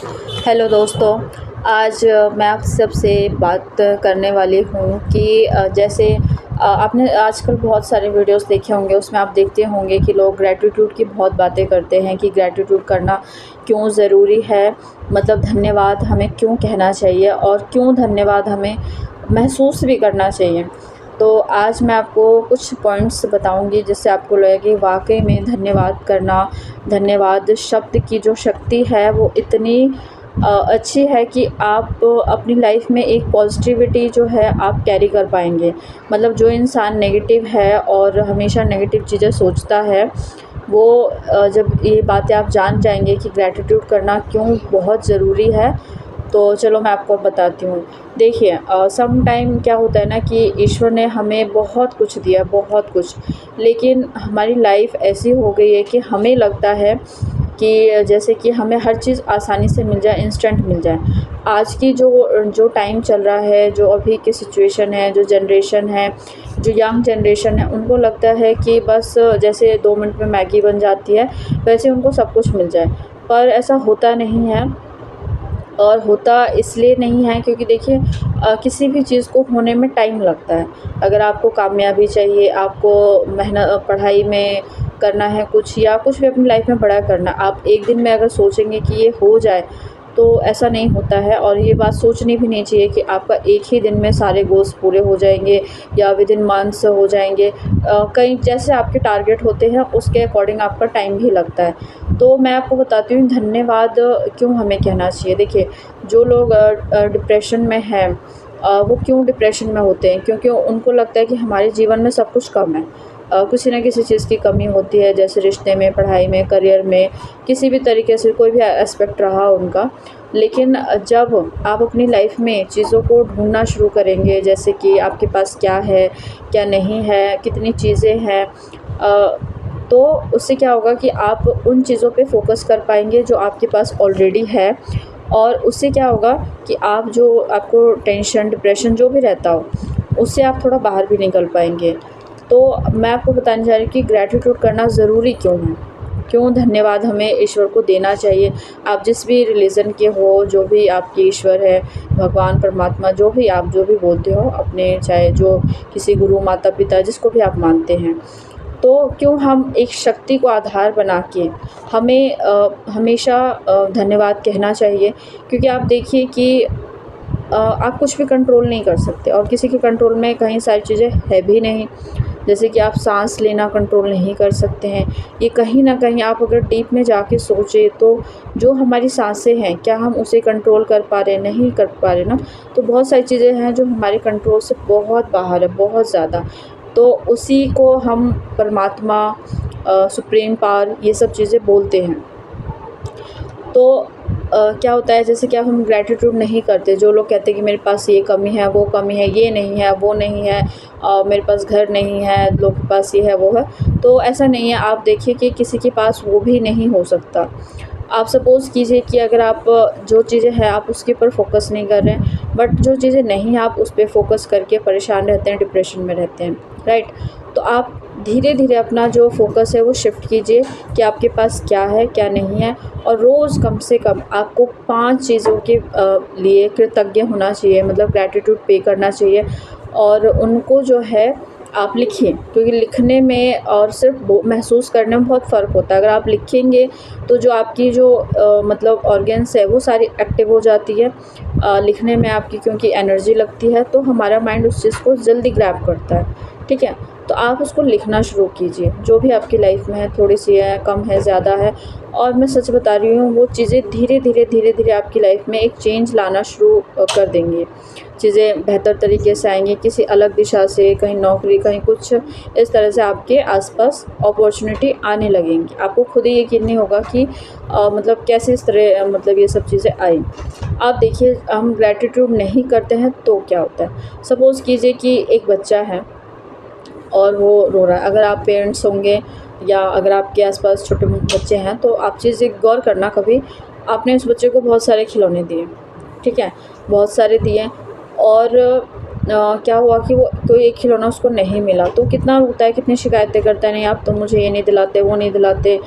Hello दोस्तों। आज मैं आप सबसे बात करने वाली हूँ कि जैसे आपने आजकल बहुत सारे वीडियोस देखे होंगे, उसमें आप देखते होंगे कि लोग ग्रैटिट्यूड की बहुत बातें करते हैं कि ग्रैटिट्यूड करना क्यों ज़रूरी है, मतलब धन्यवाद हमें क्यों कहना चाहिए और क्यों धन्यवाद हमें महसूस भी करना चाहिए। तो आज मैं आपको कुछ पॉइंट्स बताऊँगी जिससे आपको लगेगा कि वाक़ई में धन्यवाद करना, धन्यवाद शब्द की जो शक्ति है वो इतनी अच्छी है कि आप अपनी लाइफ में एक पॉजिटिविटी जो है आप कैरी कर पाएँगे। मतलब जो इंसान नेगेटिव है और हमेशा नेगेटिव चीज़ें सोचता है, वो जब ये बातें आप जान जाएँगे कि ग्रैटिट्यूड करना क्यों बहुत ज़रूरी है, तो चलो मैं आपको बताती हूँ। देखिए सम टाइम क्या होता है ना कि ईश्वर ने हमें बहुत कुछ दिया, बहुत कुछ, लेकिन हमारी लाइफ ऐसी हो गई है कि हमें लगता है कि जैसे कि हमें हर चीज़ आसानी से मिल जाए, इंस्टेंट मिल जाए। आज की जो जो टाइम चल रहा है, जो अभी की सिचुएशन है, जो जनरेशन है, जो यंग जनरेशन है, उनको लगता है कि बस जैसे 2 मिनट में मैगी बन जाती है, वैसे उनको सब कुछ मिल जाए। पर ऐसा होता नहीं है। और होता इसलिए नहीं है क्योंकि देखिए किसी भी चीज़ को होने में टाइम लगता है। अगर आपको कामयाबी चाहिए, आपको पढ़ाई में करना है कुछ या कुछ भी अपनी लाइफ में बड़ा करना, आप एक दिन में अगर सोचेंगे कि ये हो जाए, तो ऐसा नहीं होता है। और ये बात सोचनी भी नहीं चाहिए कि आपका एक ही दिन में सारे गोल्स पूरे हो जाएंगे या विद इन मंथ्स हो जाएंगे। कई जैसे आपके टारगेट होते हैं उसके अकॉर्डिंग आपका टाइम भी लगता है। तो मैं आपको बताती हूँ धन्यवाद क्यों हमें कहना चाहिए। देखिए जो लोग डिप्रेशन में हैं, वो क्यों डिप्रेशन में होते हैं, क्योंकि उनको लगता है कि हमारे जीवन में सब कुछ कम है। किसी न किसी चीज़ की कमी होती है, जैसे रिश्ते में, पढ़ाई में, करियर में, किसी भी तरीके से कोई भी एस्पेक्ट रहा उनका। लेकिन जब आप अपनी लाइफ में चीज़ों को ढूँढना शुरू करेंगे, जैसे कि आपके पास क्या है, क्या नहीं है, कितनी चीज़ें हैं, तो उससे क्या होगा कि आप उन चीज़ों पे फ़ोकस कर पाएँगे जो आपके पास ऑलरेडी है। और उससे क्या होगा कि आप जो आपको टेंशन, डिप्रेशन जो भी रहता हो, उससे आप थोड़ा बाहर भी निकल पाएँगे। तो मैं आपको बताने जा रही हूँ कि ग्रैटिट्यूड करना ज़रूरी क्यों है, क्यों धन्यवाद हमें ईश्वर को देना चाहिए। आप जिस भी रिलीजन के हो, जो भी आपके ईश्वर है, भगवान, परमात्मा, जो भी बोलते हो अपने, चाहे जो किसी गुरु, माता-पिता, जिसको भी आप मानते हैं। तो क्यों हम एक शक्ति को आधार बना के हमें हमेशा धन्यवाद कहना चाहिए। क्योंकि आप देखिए कि आप कुछ भी कंट्रोल नहीं कर सकते और किसी के कंट्रोल में कई सारी चीज़ें है भी नहीं। जैसे कि आप साँस लेना कंट्रोल नहीं कर सकते हैं। ये कहीं न कहीं आप अगर डीप में जाके सोचें तो जो हमारी साँसें हैं, क्या हम उसे कंट्रोल कर पा रहे हैं? नहीं कर पा रहे ना। तो बहुत सारी चीज़ें हैं जो हमारे कंट्रोल से बहुत बाहर है, बहुत ज़्यादा। तो उसी को हम परमात्मा, सुप्रीम पावर, ये सब चीज़ें बोलते हैं। तो क्या होता है, जैसे कि अब हम ग्रैटिट्यूड नहीं करते, जो लोग कहते हैं कि मेरे पास ये कमी है, वो कमी है, ये नहीं है, वो नहीं है, मेरे पास घर नहीं है, लोग के पास ये है, वो है। तो ऐसा नहीं है। आप देखिए कि किसी के पास वो भी नहीं हो सकता। आप सपोज़ कीजिए कि अगर आप जो चीज़ें हैं आप उसके ऊपर फ़ोकस नहीं कर रहे हैं, बट जो चीज़ें नहीं हैं आप उस पे फ़ोकस करके परेशान रहते हैं, डिप्रेशन में रहते हैं, राइट? तो आप धीरे-धीरे अपना जो फ़ोकस है वो शिफ्ट कीजिए कि आपके पास क्या है, क्या नहीं है। और रोज़ कम से कम आपको 5 चीज़ों के लिए कृतज्ञ होना चाहिए, मतलब ग्रैटिट्यूड पे करना चाहिए। और उनको जो है आप लिखिए, क्योंकि लिखने में और सिर्फ महसूस करने में बहुत फ़र्क होता है। अगर आप लिखेंगे तो जो आपकी जो मतलब ऑर्गन्स है वो सारी एक्टिव हो जाती है लिखने में आपकी, क्योंकि एनर्जी लगती है, तो हमारा माइंड उस चीज़ को जल्दी ग्रैब करता है। ठीक है? तो आप उसको लिखना शुरू कीजिए, जो भी आपकी लाइफ में है, थोड़ी-सी है, कम है, ज़्यादा है। और मैं सच बता रही हूँ, वो चीज़ें धीरे-धीरे आपकी लाइफ में एक चेंज लाना शुरू कर देंगी। चीज़ें बेहतर तरीके से आएँगी, किसी अलग दिशा से, कहीं नौकरी, कहीं कुछ, इस तरह से आपके आस-पास अपॉर्च्युनिटी आने लगेंगी। आपको खुद ही यकीन नहीं होगा कि मतलब कैसे इस तरह मतलब ये सब चीज़ें आई। आप देखिए, हम ग्रैटिट्यूड नहीं करते हैं तो क्या होता है? सपोज़ कीजिए कि एक बच्चा है और वो रो रहा है। अगर आप पेरेंट्स होंगे या अगर आपके आस-पास छोटे बच्चे हैं, तो आप चीज़ें गौर करना कभी, आपने उस बच्चे को बहुत सारे खिलौने दिए, ठीक है? बहुत सारे दिए और क्या हुआ कि वो कोई एक खिलौना उसको नहीं मिला, तो कितना रोता है, कितनी शिकायतें करता है, नहीं आप तो मुझे ये नहीं दिलाते, वो नहीं दिलाते,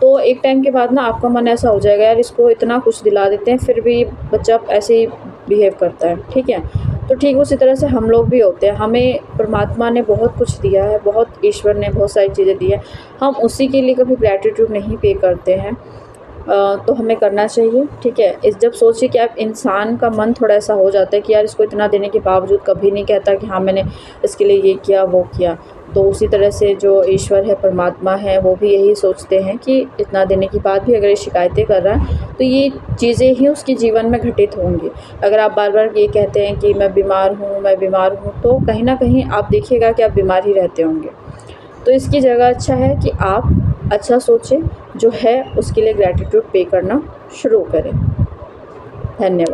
तो एक टाइम के बाद ना आपका मन ऐसा हो जाएगा, यार इसको इतना कुछ दिला देते हैं फिर भी बच्चा ऐसे ही बिहेव करता है, ठीक है। तो ठीक उसी तरह से हम लोग भी होते हैं, हमें परमात्मा ने बहुत कुछ दिया है, बहुत ईश्वर ने बहुत सारी चीज़ें दी है, हम उसी के लिए कभी ग्रैटिट्यूड नहीं पे करते हैं। तो हमें करना चाहिए, ठीक है। इस जब सोचिए कि आप इंसान का मन थोड़ा ऐसा हो जाता है कि यार इसको इतना देने के बावजूद कभी नहीं कहता कि हाँ मैंने इसके लिए ये किया वो किया। तो उसी तरह से जो ईश्वर है, परमात्मा है, वो भी यही सोचते हैं कि इतना देने के बाद भी अगर ये शिकायतें कर रहा है तो ये चीज़ें ही उसके जीवन में घटित होंगी। अगर आप बार-बार ये कहते हैं कि मैं बीमार हूँ, तो कहीं न कहीं आप देखिएगा कि आप बीमार ही रहते होंगे। तो इसकी जगह अच्छा है कि आप अच्छा सोचें, जो है उसके लिए ग्रैटिट्यूड पे करना शुरू करें। धन्यवाद।